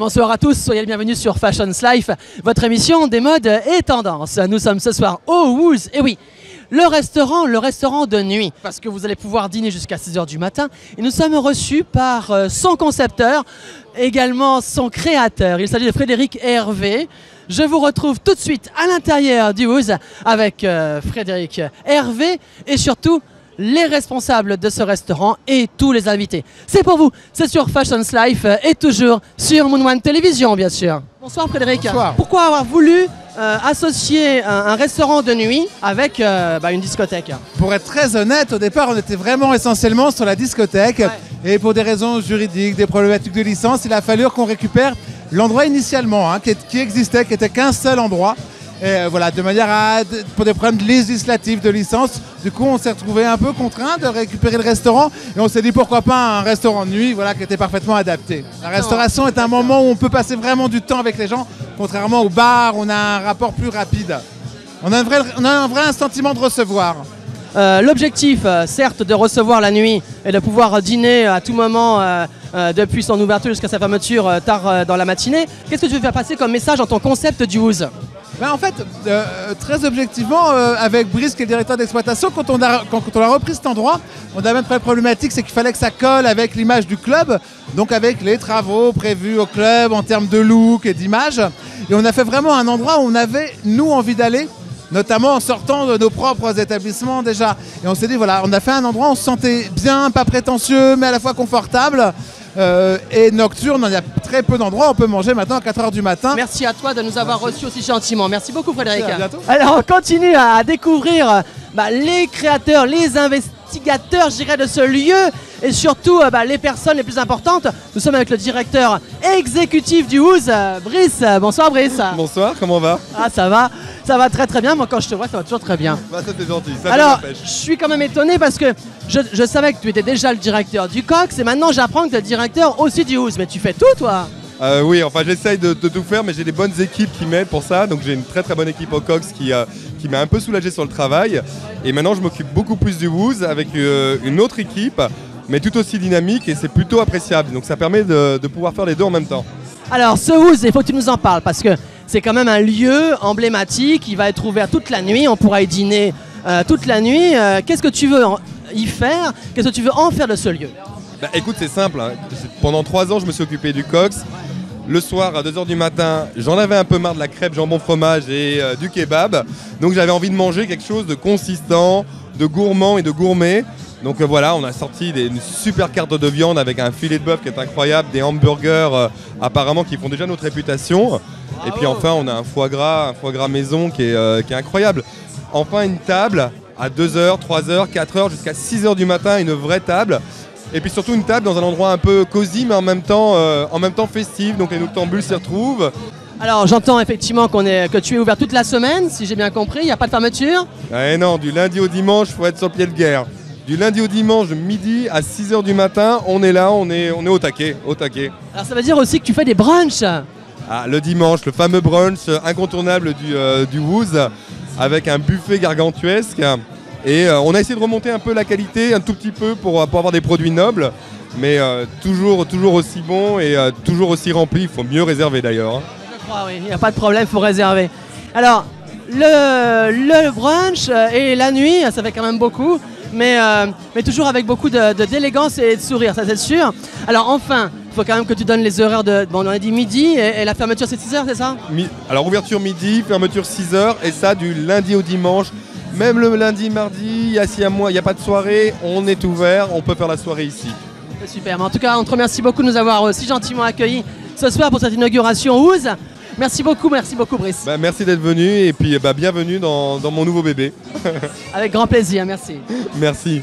Bonsoir à tous, soyez les bienvenus sur Fashions Life, votre émission des modes et tendances. Nous sommes ce soir au Wooz, et oui, le restaurant de nuit, parce que vous allez pouvoir dîner jusqu'à 6 h du matin. Et nous sommes reçus par son concepteur, également son créateur. Il s'agit de Frédéric et Hervé. Je vous retrouve tout de suite à l'intérieur du Wooz avec Frédéric, Hervé et surtout les responsables de ce restaurant et tous les invités. C'est pour vous, c'est sur Fashions Life et toujours sur Moon One Télévision, bien sûr. Bonsoir Frédéric. Bonsoir. Pourquoi avoir voulu associer un restaurant de nuit avec une discothèque? Pour être très honnête, au départ, on était vraiment essentiellement sur la discothèque. Ouais. Et pour des raisons juridiques, des problématiques de licence, il a fallu qu'on récupère l'endroit initialement, qui existait, qui n'était qu'un seul endroit. Et voilà, de manière à, pour des problèmes législatifs de licence, du coup on s'est retrouvé un peu contraint de récupérer le restaurant et on s'est dit pourquoi pas un restaurant de nuit, voilà, qui était parfaitement adapté. La restauration est un moment où on peut passer vraiment du temps avec les gens, contrairement au bar, on a un rapport plus rapide. On a un vrai sentiment de recevoir. L'objectif, certes, de recevoir la nuit et de pouvoir dîner à tout moment depuis son ouverture jusqu'à sa fermeture tard dans la matinée. Qu'est-ce que tu veux faire passer comme message dans ton concept du Wooz? En fait, très objectivement, avec Brice, qui est le directeur d'exploitation, quand on a repris cet endroit, on avait une vraie problématique, c'est qu'il fallait que ça colle avec l'image du club, donc avec les travaux prévus au club en termes de look et d'image. Et on a fait vraiment un endroit où on avait, nous, envie d'aller, notamment en sortant de nos propres établissements déjà. Et on s'est dit, voilà, on a fait un endroit où on se sentait bien, pas prétentieux, mais à la fois confortable. Et nocturne, il y a très peu d'endroits où on peut manger maintenant à 4 h du matin. Merci à toi de nous avoir reçus aussi gentiment. Merci beaucoup Frédéric. À bientôt. Alors on continue à découvrir les créateurs, les investigateurs, je dirais, de ce lieu et surtout les personnes les plus importantes. Nous sommes avec le directeur exécutif du Wooz, Brice. Bonsoir Brice. Bonsoir, comment va? Ah ça va très très bien. Moi quand je te vois ça va toujours très bien. Bah ça c'est gentil. Ça alors je suis quand même étonné parce que je savais que tu étais déjà le directeur du Cox et maintenant j'apprends que tu es le directeur aussi du Wooz. Mais tu fais tout toi? Oui, enfin j'essaye de tout faire, mais j'ai des bonnes équipes qui m'aident pour ça. Donc j'ai une très très bonne équipe au Cox qui m'a un peu soulagé sur le travail. Et maintenant je m'occupe beaucoup plus du Wooz avec une autre équipe, mais tout aussi dynamique et c'est plutôt appréciable. Donc ça permet de pouvoir faire les deux en même temps. Alors ce Wooz, il faut que tu nous en parles parce que c'est quand même un lieu emblématique. Il va être ouvert toute la nuit, on pourra y dîner toute la nuit. Qu'est-ce que tu veux y faire? Qu'est-ce que tu veux en faire de ce lieu? Écoute, c'est simple. Pendant 3 ans, je me suis occupé du Cox. Le soir, à 2 h du matin, j'en avais un peu marre de la crêpe jambon fromage et du kebab. Donc j'avais envie de manger quelque chose de consistant, de gourmand et de gourmet. Donc voilà, on a sorti une super carte de viande avec un filet de bœuf qui est incroyable, des hamburgers apparemment qui font déjà notre réputation. Et puis enfin, on a un foie gras maison qui est incroyable. Enfin, une table à 2 h, 3 h, 4 h, jusqu'à 6 h du matin, une vraie table. Et puis surtout une table dans un endroit un peu cosy, mais en même temps festif. Donc les noctambules s'y retrouvent. Alors j'entends effectivement que tu es ouvert toute la semaine, si j'ai bien compris, il n'y a pas de fermeture? Non, du lundi au dimanche, il faut être sur le pied de guerre. Du lundi au dimanche, de midi à 6 h du matin, on est là, on est au taquet, Alors ça veut dire aussi que tu fais des brunchs? Le dimanche, le fameux brunch incontournable du Wooz, avec un buffet gargantuesque. Et on a essayé de remonter un peu la qualité, un tout petit peu, pour avoir des produits nobles, mais toujours aussi bon et toujours aussi rempli. Il faut mieux réserver d'ailleurs. Je crois, oui, il n'y a pas de problème, il faut réserver. Alors, le brunch et la nuit, ça fait quand même beaucoup, mais toujours avec beaucoup d'élégance et de sourire, ça c'est sûr. Alors enfin, il faut quand même que tu donnes les horaires on a dit midi et la fermeture c'est 6 h, c'est ça? Alors ouverture midi, fermeture 6 h et ça du lundi au dimanche. Même le lundi, mardi, s'il n'y a pas de soirée, on est ouvert, on peut faire la soirée ici. C'est super, mais en tout cas on te remercie beaucoup de nous avoir si gentiment accueillis ce soir pour cette inauguration Wooz. Merci beaucoup Brice. Merci d'être venu et puis bienvenue dans mon nouveau bébé. Avec grand plaisir, merci. Merci.